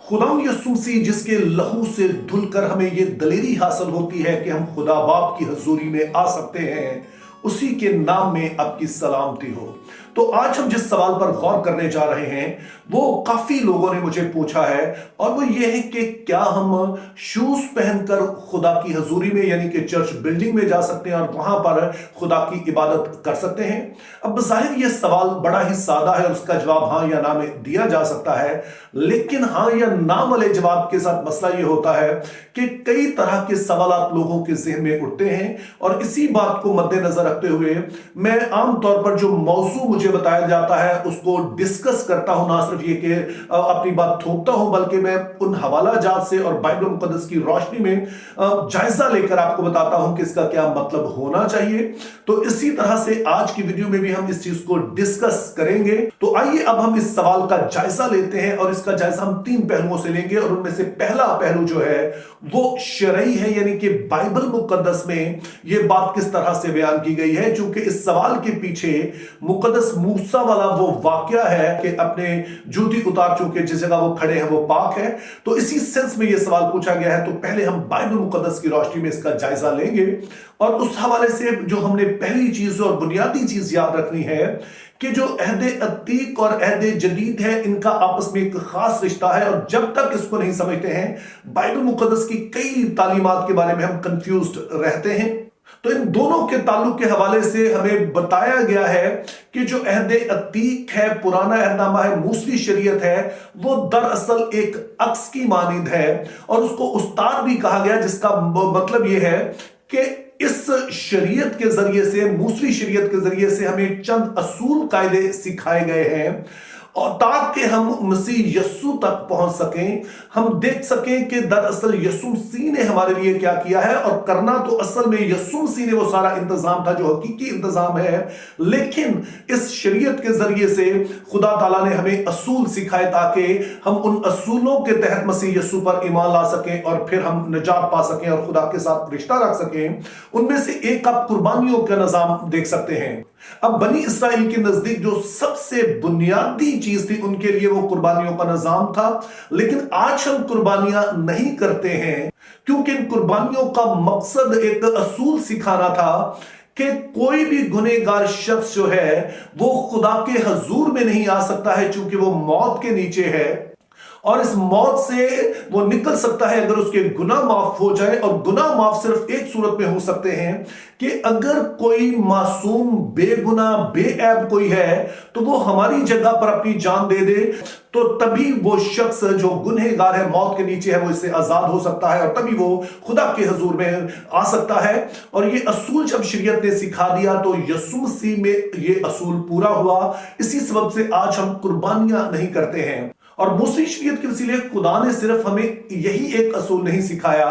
खुदाम यीशु मसीह जिसके लहू से धुलकर हमें ये दलेरी हासिल होती है कि हम खुदा बाप की हजूरी में आ सकते हैं, उसी के नाम में आपकी सलामती हो। तो आज हम जिस सवाल पर गौर करने जा रहे हैं वो काफी लोगों ने मुझे पूछा है, और वो ये है कि क्या हम शूज पहनकर खुदा की हजूरी में यानी कि चर्च बिल्डिंग में जा सकते हैं और वहां पर खुदा की इबादत कर सकते हैं। अब जाहिर ये सवाल बड़ा ही सादा है और उसका जवाब हाँ या ना में दिया जा सकता है, लेकिन हाँ या ना वाले जवाब के साथ मसला ये होता है कि कई तरह के सवाल लोगों के जहन में उठते हैं, और इसी बात को मद्देनजर रखते हुए मैं आमतौर पर जो मौजू मुझे बताया जाता है उसको डिस्कस करता हूं। ना सिर्फ ये कि अपनी बात थोपता हूं, बल्कि मैं उन हवाला जात से और बाइबल मुकद्दस की रोशनी में जायजा लेकर आपको बताता हूं कि इसका क्या मतलब होना चाहिए। तो इसी तरह से आज की वीडियो में भी हम इस चीज को डिस्कस करेंगे। तो आइए अब हम इस सवाल का जायजा लेते हैं, और इसका जायजा हम 3 पहलुओं से लेंगे, और उनमें से पहला पहलू जो है वो शरई है, यानी कि बाइबल मुकद्दस में ये बात किस तरह से बयान की गई है। क्योंकि इस सवाल के पीछे मुकद्दस मूसा वाला वो वाकया है कि अपने जूती उतार चुके जिस जगह वो खड़े हैं वो पाक है। तो इसी सेंस में ये सवाल पूछा गया है। तो पहले हम बाइबल मुकद्दस की रोशनी में इसका जायजा लेंगे, और उस हवाले से जो हमने पहली चीज और बुनियादी चीज याद रखनी है कि जो अहदे अतीक और अहदे जदीद है इनका आपस में एक खास रिश्ता है, और जब तक इसको नहीं समझते हैं बाइबल मुकद्दस की कई तालीमात के बारे में हम कंफ्यूज्ड रहते हैं। तो इन दोनों के ताल्लुक के हवाले से हमें बताया गया है कि जो अहदे अतीक है, पुराना अहदनामा है, मूसवी शरीयत है, वो दरअसल एक अक्स की मानिंद है, और उसको उस्ताद भी कहा गया, जिसका मतलब ये है कि इस शरीयत के जरिए से, मूसवी शरीयत के जरिए से हमें चंद असूल कायदे सिखाए गए हैं, और ताकि हम मसीह यस्सु तक पहुंच सकें, हम देख सकें कि दरअसल यस्सु मसीह ने हमारे लिए क्या किया है। और करना तो असल में यस्सु मसीह ने वो सारा इंतजाम था जो हकीकी इंतजाम है, लेकिन इस शरीयत के जरिए से खुदा ताला ने हमें असूल सिखाए ताकि हम उन असूलों के तहत मसीह यस्सु पर ईमान ला सकें, और फिर हम निजात पा सकें और खुदा के साथ रिश्ता रख सकें। उनमें से एक आप कुर्बानियों का निजाम देख सकते हैं। अब बनी इसराइल के नजदीक जो सबसे बुनियादी चीज थी उनके लिए वो कुर्बानियों का निजाम था, लेकिन आज हम कुर्बानियां नहीं करते हैं क्योंकि इन कुर्बानियों का मकसद एक असूल सिखाना था कि कोई भी गुनहगार शख्स जो है वो खुदा के हजूर में नहीं आ सकता है, क्योंकि वो मौत के नीचे है, और इस मौत से वो निकल सकता है अगर उसके गुनाह माफ हो जाए। और गुनाह माफ सिर्फ एक सूरत में हो सकते हैं कि अगर कोई मासूम बेगुनाह बेऐब कोई है तो वो हमारी जगह पर अपनी जान दे दे, तो तभी वो शख्स जो गुनहगार है, मौत के नीचे है, वो इससे आजाद हो सकता है, और तभी वो खुदा के हजूर में आ सकता है। और ये असूल जब शरीयत ने सिखा दिया तो यस्सु मसीह में ये असूल पूरा हुआ। इसी सबब से आज हम कुर्बानियां नहीं करते हैं। और मूसवी शरीयत के वसीले खुदा ने सिर्फ हमें यही एक असूल नहीं सिखाया,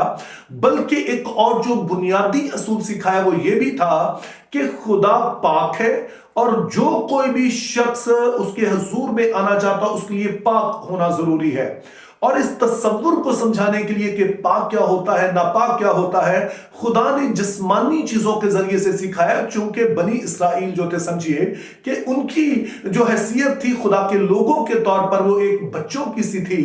बल्कि एक और जो बुनियादी असूल सिखाया वो ये भी था कि खुदा पाक है, और जो कोई भी शख्स उसके हुजूर में आना चाहता उसके लिए पाक होना जरूरी है। और इस तस्वुर को समझाने के लिए कि पाक क्या होता है, नापाक क्या होता है, खुदा ने जिस्मानी चीजों के जरिए से सिखाया। चूंकि बनी इसराइल जो थे, समझिए कि उनकी जो हैसियत थी खुदा के लोगों के तौर पर वो एक बच्चों की सी थी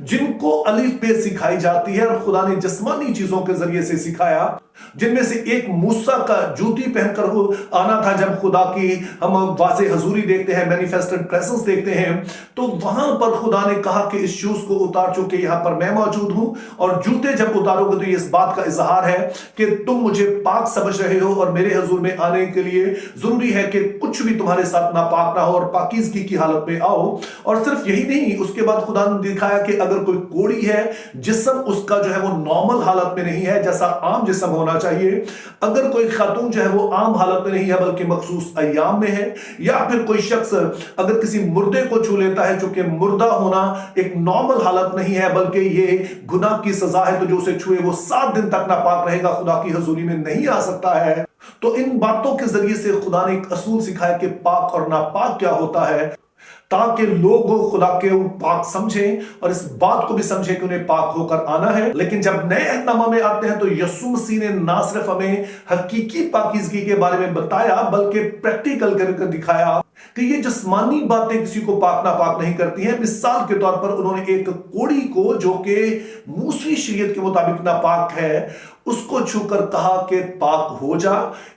जिनको अलिफ बे सिखाई जाती है, और खुदा ने जिस्मानी चीजों के जरिए से सिखाया, जिनमें से एक मूसा का जूती पहनकर वो आना था। जब खुदा की हम वाज़े हजूरी देखते हैं, मैनिफेस्टेड प्रेजेंस देखते हैं, तो वहां पर खुदा ने कहा कि इस शूज को उतार चुके यहां पर मैं मौजूद हूं, और जूते जब उतारोगे तो ये इस बात का इजहार है कि तुम मुझे पाक समझ रहे हो, और मेरे हजूर में आने के लिए जरूरी है कि कुछ भी तुम्हारे साथ नापाक ना हो और पाकीज़गी की हालत में आओ। और सिर्फ यही नहीं, उसके बाद खुदा ने दिखाया कि अगर कोई कोड़ी है, जिस्म उसका जो है वो नॉर्मल हालत में नहीं है जैसा आम जिस्म होना चाहिए, अगर कोई खातून जो है वो आम हालत में नहीं है बल्कि मखसूस अय्याम में है, या फिर कोई शख्स अगर किसी मुर्दे को छू लेता है, चूंकि मुर्दा होना एक नॉर्मल हालत नहीं है बल्कि ये गुनाह की सजा है, तो जो उसे छुए वो 7 दिन तक नापाक रहेगा, खुदा की हजूरी में नहीं आ सकता है। तो इन बातों के जरिए से खुदा ने एक असूल सिखाया कि पाक और नापाक क्या होता है, ताकि लोग खुदा के पाक समझें और इस बात को भी समझें कि उन्हें पाक होकर आना है। लेकिन जब नए अहदनामा में आते हैं तो यीशु मसीह ने ना सिर्फ हमें हकीकी पाकीज़गी के बारे में बताया बल्कि प्रैक्टिकल करके दिखाया कि ये जिस्मानी बातें किसी को पाक नापाक नहीं करती हैं। मिसाल के तौर पर उन्होंने एक कोड़ी को, जो कि मूसवी शरीयत के मुताबिक नापाक है, उसको छूकर कहा कि पाक हो जा।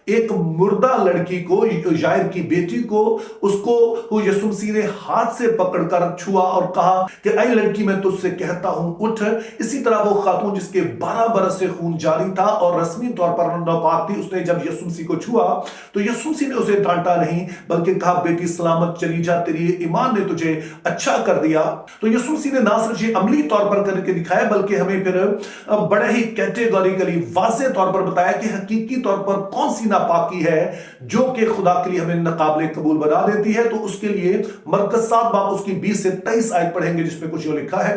एक मुर्दा लड़की को, यायर की बेटी को, उसको यीशु मसीह ने हाथ से पकड़कर छुआ और कहा कि ऐ लड़की, मैं तुझसे कहता हूं उठ। इसी तरह वो खातून जिसके 12 बरस से खून जारी था और रस्मी तौर पर नापाक थी, उसने जब यीशु मसीह को छुआ तो यीशु मसीह ने उसे डांटा नहीं, बल्कि कहा बेटी सलामत चली जा, तेरी ईमान ने तुझे अच्छा कर दिया। तो यीशु मसीह ने ना सिर्फ ये अमली तौर पर करके दिखाया, बल्कि हमें फिर बड़े ही कैटेगोरिकली वाज़ेह तौर पर बताया कि हकीकी तौर पर कौन सी नापाकी है जो कि खुदा के लिए हमें नाकाबिले कबूल बना देती है। तो उसके लिए मरकज़ 7 बाब उसकी 20 से 23 आयत पढ़ेंगे, जिसमें कुछ ये लिखा है।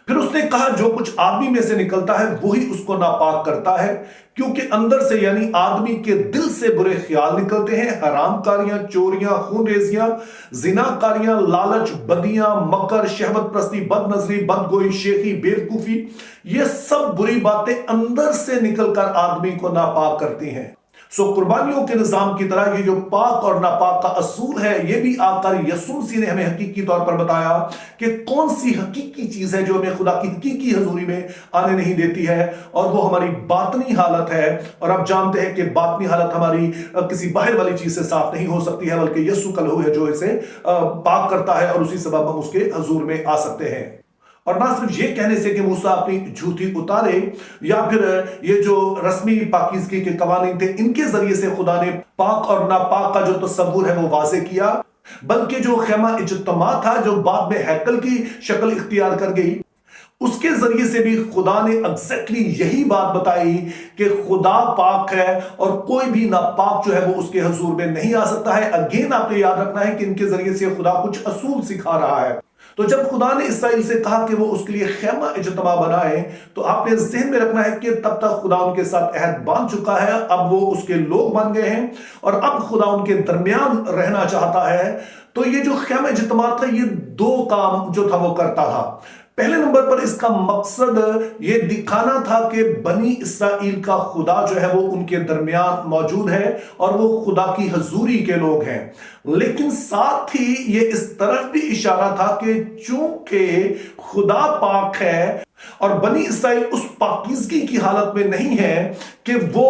फिर उसने कहा, जो कुछ आदमी में से निकलता है वही उसको नापाक करता है, क्योंकि अंदर से यानी आदमी के दिल से बुरे ख्याल निकलते हैं, हरामकारियां, चोरियां, खूनरेजियां, जिनाकारियां, लालच, बदियां, मकर, शहवत प्रस्ती, बदनजरी, बदगोई, शेखी, बेवकूफी, ये सब बुरी बातें अंदर से निकलकर आदमी को नापाक करती हैं। सो कुर्बानियों के निजाम की तरह ये जो पाक और नापाक का असूल है, ये भी आकर यीशु मसीह ने हमें हकीकी तौर पर बताया कि कौन सी हकीकी चीज है जो हमें खुदा की हकीकी हजूरी में आने नहीं देती है, और वो हमारी बातनी हालत है। और आप जानते हैं कि बातनी हालत हमारी किसी बाहर वाली चीज से साफ नहीं हो सकती है, बल्कि यीशु का लहू है जो इसे पाक करता है, और उसी सबब हम उसके हजूर में आ सकते हैं। और ना सिर्फ ये कहने से कि मूसा अपनी झूठी उतारे, या फिर ये जो रस्मी पाकीज़गी के कवानीन थे, इनके जरिए से खुदा ने पाक और नापाक का जो तस्वुर है वो वाज़े किया, बल्कि जो खैमा इज्तिमा था, जो बाद में हैकल की शक्ल इख्तियार कर गई, उसके जरिए से भी खुदा ने एग्जैक्टली यही बात बताई कि खुदा पाक है और कोई भी नापाक जो है वो उसके हजूर में नहीं आ सकता है। अगेन आपने याद रखना है कि इनके जरिए से खुदा कुछ असूल सिखा रहा है। तो जब खुदा ने इसराइल से कहा कि वो उसके लिए खैमा इज्तिमा बनाए, तो आपने जहन में रखना है कि तब तक खुदा उनके साथ अहद बांध चुका है, अब वो उसके लोग बन गए हैं और अब खुदा उनके दरमियान रहना चाहता है। तो ये जो खैमा इज्तिमा था, ये 2 काम जो था वो करता था। पहले नंबर पर इसका मकसद ये दिखाना था कि बनी इसराइल का खुदा जो है वो उनके दरमियान मौजूद है और वो खुदा की हजूरी के लोग हैं। लेकिन साथ ही ये इस तरफ भी इशारा था कि चूंकि खुदा पाक है और बनी इसराइल उस पाकीज़गी की हालत में नहीं है कि वो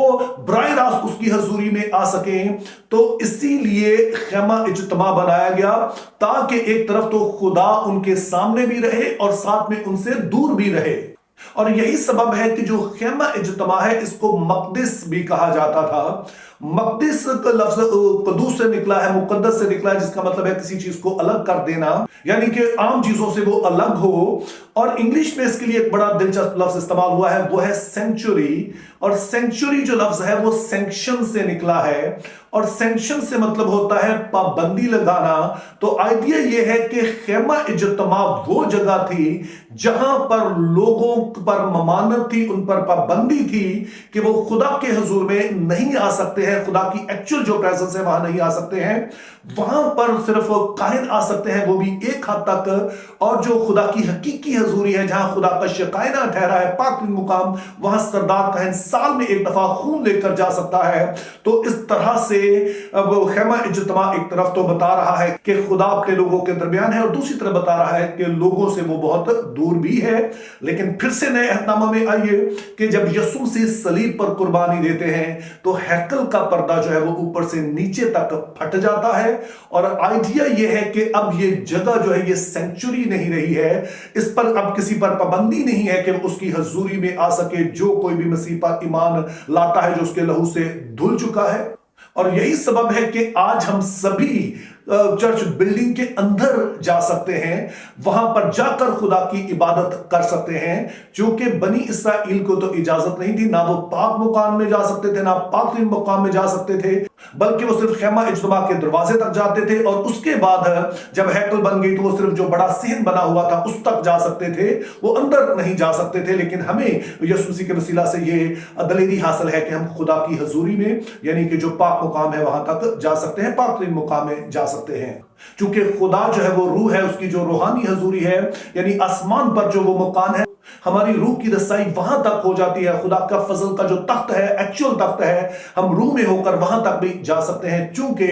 बराह रास्त उसकी हजूरी में आ सकें, तो इसीलिए खैमा इज्तिमा बनाया गया, ताकि एक तरफ तो खुदा उनके सामने भी रहे और साथ में उनसे दूर भी रहे। और यही सबब है कि जो खैमा इज्तिमा है, इसको मक़दिस भी कहा जाता था। मक़दिस का लफ्ज कदूस से निकला है, मुकद्दस से निकला है, जिसका मतलब है किसी चीज को अलग कर देना, यानी कि आम चीजों से वो अलग हो। और इंग्लिश में इसके लिए एक बड़ा दिलचस्प लफ्ज इस्तेमाल हुआ है, वो है सेंचुरी। और सेंचुरी जो लफ्ज है वो सैंक्शन से निकला है, और सैंक्शन से मतलब होता है पाबंदी लगाना। तो आइडिया ये है कि खैमा इज्तिमा वो जगह थी जहां पर लोगों पर ममानत थी, उन पर पाबंदी थी कि वो खुदा के हुजूर में नहीं आ सकते हैं, खुदा की एक्चुअल जो प्रेजेंस है वहां नहीं आ सकते हैं। वहां पर सिर्फ काहिन आ सकते हैं, वो भी एक हद तक। और जो खुदा की हकीकी हजूरी है, जहां खुदा का शकायना ठहरा है, पाक मुकाम, वहां सरदार काहिन साल में एक दफा खून लेकर जा सकता है। तो इस तरह से अब खैमा इज्तिमा एक तरफ तो बता रहा है कि खुदा अपने लोगों के दरमियान है, और दूसरी तरफ बता रहा है कि लोगों से वो बहुत दूर भी है। लेकिन फिर से नए अहदनामा में आइए कि जब यीशु मसीह सलीब पर कुर्बानी देते हैं, तो हैकल का पर्दा जो है वो ऊपर से नीचे तक फट जाता है। और आइडिया ये है कि अब ये जगह जो है ये सेंचुरी नहीं रही है, इस पर अब किसी पर पाबंदी नहीं है कि उसकी हजूरी में आ सके जो कोई भी मसीह पर ईमान लाता है, जो उसके लहू से धुल चुका है। और यही सबब है कि आज हम सभी चर्च बिल्डिंग के अंदर जा सकते हैं, वहां पर जाकर खुदा की इबादत कर सकते हैं। क्योंकि बनी इसराइल को तो इजाजत नहीं थी, ना वो पाक मुकाम में जा सकते थे, ना पाक मुकाम में जा सकते थे, बल्कि वो सिर्फ खैमा इज्तिमा के दरवाजे तक जाते थे। और उसके बाद जब हैकल बन गई तो वो सिर्फ जो बड़ा सहन बना हुआ था उस तक जा सकते थे, वो अंदर नहीं जा सकते थे। लेकिन हमें यीशु मसीह के वसीला से ये दलेरी हासिल है कि हम खुदा की हजूरी में, यानी कि जो पाक मुकाम है वहां तक जा सकते हैं, पाक मुकाम में जा सकते हैं। चूंकि खुदा जो है वो रूह है, उसकी जो रूहानी हजूरी है, यानी आसमान पर जो वो मकान है, हमारी रूह की रसाई वहां तक हो जाती है। खुदा का फजल का जो तख्त है, एक्चुअल तख्त है, हम रूह में होकर वहां तक भी जा सकते हैं, क्योंकि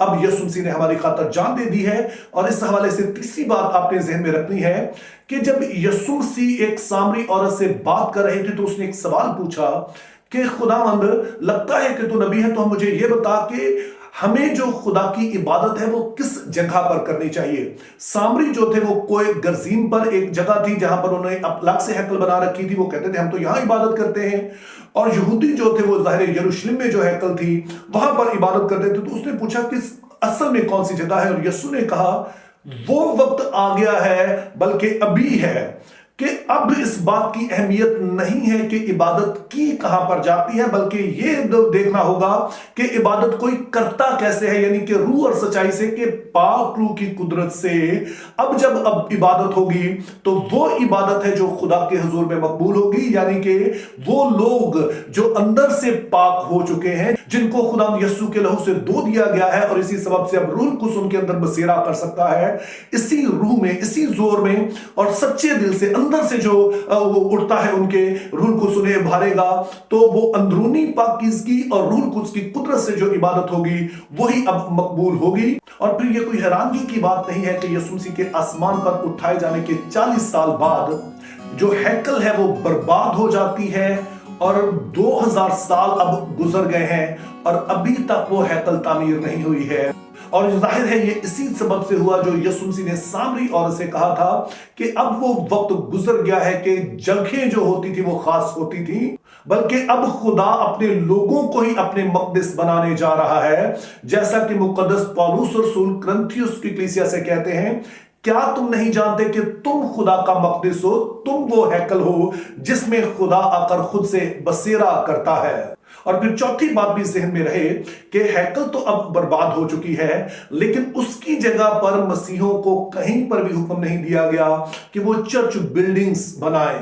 अब यीशु मसीह ने हमारी खातिर जान दे दी है। और इस हवाले से तीसरी बात आपने ज़हन में रखनी है कि जब यीशु मसीह एक सामरी औरत से बात कर रहे थे तो उसने एक सवाल पूछा कि खुदावंद, लगता है कि तू नबी है, तो मुझे यह बता कि हमें जो खुदा की इबादत है वो किस जगह पर करनी चाहिए। सामरी जो थे वो कोई गर्जीम पर एक जगह थी जहां पर उन्होंने अलग से हैकल बना रखी थी, वो कहते थे हम तो यहां इबादत करते हैं। और यहूदी जो थे वो ज़ाहिर यरूशलेम में जो हैकल थी वहां पर इबादत करते थे। तो उसने पूछा कि असल में कौन सी जगह है, और यीशु ने कहा वो वक्त आ गया है, बल्कि अभी है, कि अब इस बात की अहमियत नहीं है कि इबादत की कहां पर जाती है, बल्कि यह देखना होगा कि इबादत कोई करता कैसे है, यानी कि रूह और सच्चाई से, कि पाक रूह की कुदरत से। अब इबादत होगी तो वो इबादत है जो खुदा के हुजूर में मकबूल होगी, यानी कि वो लोग जो अंदर से पाक हो चुके हैं, जिनको खुदा यस्सु के लहू से धो दिया गया है, और इसी सबब से अब रूह कुछ उनके अंदर बसेरा कर सकता है। इसी रूह में, इसी जोर में और सच्चे दिल से अंदर से जो वो उठता है, उनके रूह को सुने भरेगा, तो वो अंदरूनी पाकीज़गी और रूह कुद्स की कुदरत से जो इबादत होगी वही अब मकबूल होगी। और फिर ये कोई हैरानगी की बात नहीं है कि यीशु मसीह के आसमान पर उठाए जाने के 40 साल बाद जो हैकल है वो बर्बाद हो जाती है, और 2000 साल अब गुजर गए हैं और अभी तक वो हैकल तामीर नहीं हुई है। और जाहिर है ये इसी सबब से हुआ जो यीशु मसीह ने सामरी औरत से कहा था कि अब वो वक्त गुजर गया है कि जगहें जो होती थी वो खास होती थी, बल्कि अब खुदा अपने लोगों को ही अपने मक़दिस बनाने जा रहा है। जैसा कि मुक़द्दस पौलुस रसूल कुरिन्थियों की कलीसिया से कहते हैं, क्या तुम नहीं जानते कि तुम खुदा का मक़दिस हो, तुम वो हैकल हो जिसमें खुदा आकर खुद से बसेरा करता है। और फिर चौथी बात भी ज़हन में रहे कि हैकल तो अब बर्बाद हो चुकी है, लेकिन उसकी जगह पर मसीहों को कहीं पर भी हुक्म नहीं दिया गया कि वो चर्च बिल्डिंग्स बनाएं।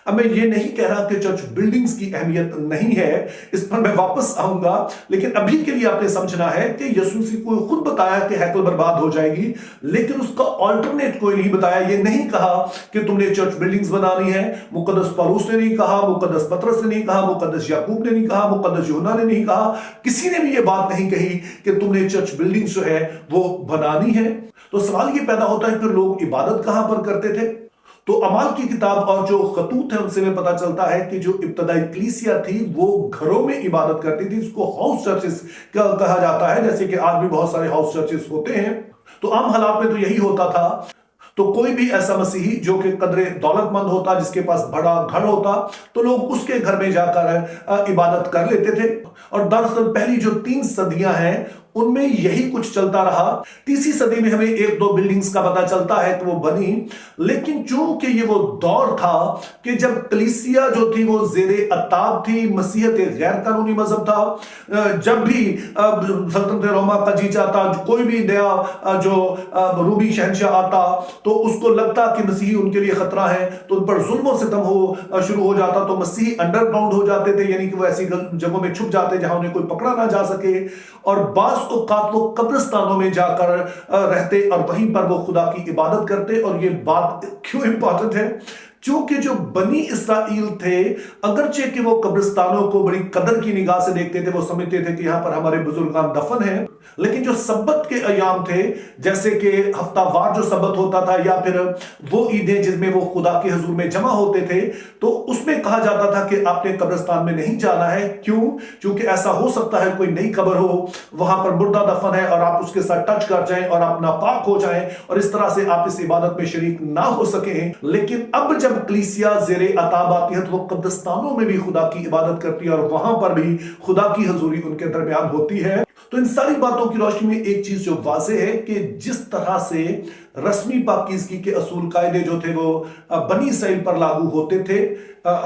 अब मैं ये नहीं कह रहा कि चर्च बिल्डिंग्स की अहमियत नहीं है, इस पर मैं वापस आऊंगा, लेकिन अभी के लिए आपने समझना है कि यीशु मसीह को खुद बताया कि हैकल बर्बाद हो जाएगी, लेकिन उसका अल्टरनेट कोई नहीं बताया। ये नहीं कहा कि तुमने चर्च बिल्डिंग्स बनानी है। मुक़द्दस पौलुस ने नहीं कहा, मुक़द्दस पतरस ने नहीं कहा, मुक़द्दस याकूब ने नहीं कहा, मुक़द्दस यूहन्ना ने नहीं कहा, किसी ने भी ये बात नहीं कही कि तुमने चर्च बिल्डिंग्स जो है वो बनानी है। तो सवाल ये पैदा होता है, फिर लोग इबादत कहां पर करते थे? तो अमाल की किताब और जो खतूत है उनसे में पता चलता है कि जो इब्तदाई कलीसिया थी वो घरों में इबादत करती थी। इसको हाउस चर्चेस कहा जाता है, जैसे कि आज भी बहुत सारे हाउस चर्चेस होते हैं। तो आम हालात में तो यही होता था। तो कोई भी ऐसा मसीही जो कि कदरे दौलतमंद होता, जिसके पास बड़ा घर होता, तो लोग उसके घर में जाकर इबादत कर लेते थे। और दरअसल पहली जो 3 सदियां हैं उनमें यही कुछ चलता रहा। तीसरी सदी में हमें 1-2 बिल्डिंग्स का पता चलता है कि वो बनी, लेकिन चूंकि ये वो दौर था कि जब कलीसिया जो थी वो ज़ेरे अताब थी, मसीहत एक गैर कानूनी मजहब था। जब भी सल्तनत रोमा का जी चाहता, कोई भी नया जो रूबी शहंशाह आता, तो उसको लगता कि मसीही उनके लिए खतरा है, तो उन पर जुल्म और सितम हो शुरू हो जाता। तो मसीही अंडरग्राउंड हो जाते थे, यानी कि वो ऐसी जगहों में छुप जाते जहां उन्हें कोई पकड़ा ना जा सके, और बास औकात वो कब्रिस्तानों में जाकर रहते और वहीं पर वो खुदा की इबादत करते। और ये बात क्यों इंपॉर्टेंट है? क्योंकि जो बनी इसराइल थे, अगरचे कि वो कब्रिस्तानों को बड़ी कदर की निगाह से देखते थे, वो समझते थे कि यहां पर हमारे बुजुर्गान दफन हैं, लेकिन जो सब्बत के अयाम थे, जैसे कि हफ्तावार जो सब्बत होता था, या फिर वो ईदें जिसमें वो खुदा के हुजूर में जमा होते थे, तो उसमें कहा जाता था कि आपने कब्रिस्तान में नहीं जाना है। क्यों? क्योंकि ऐसा हो सकता है कोई नई कब्र हो, वहां पर मुर्दा दफन है और आप उसके साथ टच कर जाएं और आप नापाक हो जाएं, और इस तरह से आप इस इबादत में शरीक ना हो सकें। लेकिन अब जब कलीसिया ज़ेरे अताब आती है तो वो कब्रिस्तानों में भी खुदा की इबादत करती है, और वहां पर भी खुदा की हुजूरी उनके दरमियान होती है। तो इन सारी बातों की रोशनी में एक चीज जो वाज़ेह है कि जिस तरह से रस्मी पाकीज़गी के असूल कायदे जो थे वो बनी इसराइल पर लागू होते थे,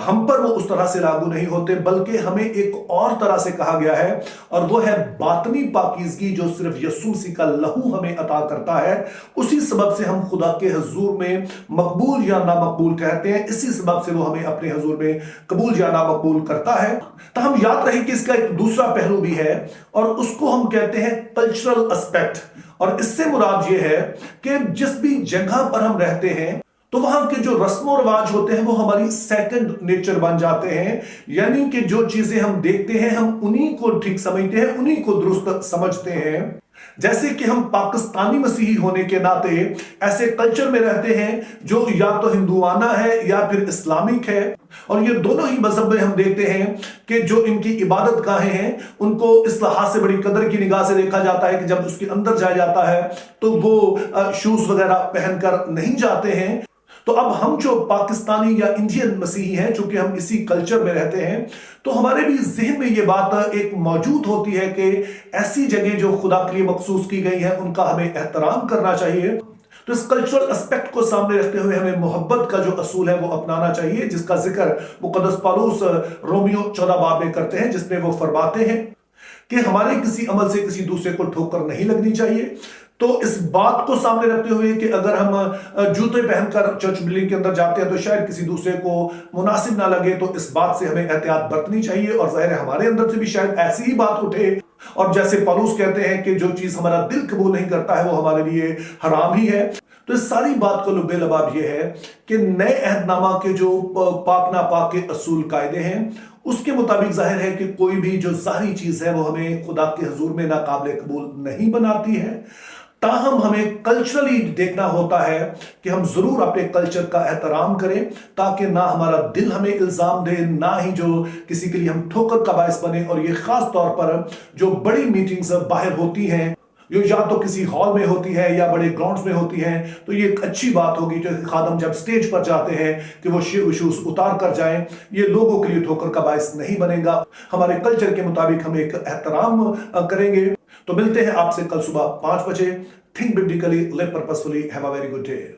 हम पर वो उस तरह से लागू नहीं होते, बल्कि हमें एक और तरह से कहा गया है, और वो है बातनी पाकीज़गी जो सिर्फ यीशु मसीह का लहू हमें अता करता है। उसी सबब से हम खुदा के हुजूर में मकबूल या नामकबूल कहते हैं, इसी सबब से वो हमें अपने हुजूर में कबूल या नामकबूल करता है। तो हम याद रहे कि इसका एक दूसरा पहलू भी है, और उसको हम कहते हैं कल्चरल एस्पेक्ट। और इससे मुराद ये है कि जिस भी जगह पर हम रहते हैं, तो वहां के जो रस्म रिवाज होते हैं वो हमारी सेकंड नेचर बन जाते हैं। यानी कि जो चीजें हम देखते हैं हम उन्हीं को ठीक समझते हैं, उन्हीं को दुरुस्त समझते हैं। जैसे कि हम पाकिस्तानी मसीही होने के नाते ऐसे कल्चर में रहते हैं जो या तो हिंदुआना है या फिर इस्लामिक है, और ये दोनों ही मजहब में हम देखते हैं कि जो इनकी इबादत गाहें हैं उनको इस लिहाज से बड़ी कदर की निगाह से देखा जाता है कि जब उसके अंदर जाया जाता है तो वो शूज वगैरह पहनकर नहीं जाते हैं। तो अब हम जो पाकिस्तानी या इंडियन मसीही हैं, चूंकि हम इसी कल्चर में रहते हैं, तो हमारे भी ज़हन में ये बात एक मौजूद होती है कि ऐसी जगह जो खुदा के लिए मखसूस की गई है उनका हमें एहतराम करना चाहिए। तो इस कल्चरल एस्पेक्ट को सामने रखते हुए हमें मोहब्बत का जो असूल है वो अपनाना चाहिए, जिसका जिक्र मुकद्दस पौलुस रोमियो 14 बाब में करते हैं, जिसमें वो फरमाते हैं कि हमारे किसी अमल से किसी दूसरे को ठोकर नहीं लगनी चाहिए। तो इस बात को सामने रखते हुए कि अगर हम जूते पहनकर चर्च बिल्डिंग के अंदर जाते हैं तो शायद किसी दूसरे को मुनासिब ना लगे, तो इस बात से हमें एहतियात बरतनी चाहिए। और जाहिर है हमारे अंदर से भी शायद ऐसी ही बात उठे, और जैसे पौलुस कहते हैं कि जो चीज हमारा दिल कबूल नहीं करता है वो हमारे लिए हराम ही है। तो इस सारी बात को लुबे लबाब ये है कि नए अहदनामा के जो पाक नापाक के असूल कायदे हैं उसके मुताबिक जाहिर है कि कोई भी जो ज़ाहिरी चीज है वो हमें खुदा के हुजूर में नाकाबिल कबूल नहीं बनाती है। ताहम हमें कल्चरली देखना होता है कि हम जरूर अपने कल्चर का एहतराम करें, ताकि ना हमारा दिल हमें इल्जाम दे, ना ही जो किसी के लिए हम ठोकर का बायस बने। और ये खास तौर पर जो बड़ी मीटिंग्स बाहर होती हैं, जो या तो किसी हॉल में होती है या बड़े ग्राउंड्स में होती हैं, तो ये एक अच्छी बात होगी जो खादम जब स्टेज पर जाते हैं कि वो शूज उतार कर जाएं। ये लोगों के लिए ठोकर का बायस नहीं बनेगा। हमारे कल्चर के मुताबिक हम एक एहतराम करेंगे। तो मिलते हैं आपसे कल सुबह 5 बजे। Think biblically, live purposefully, have a very good day.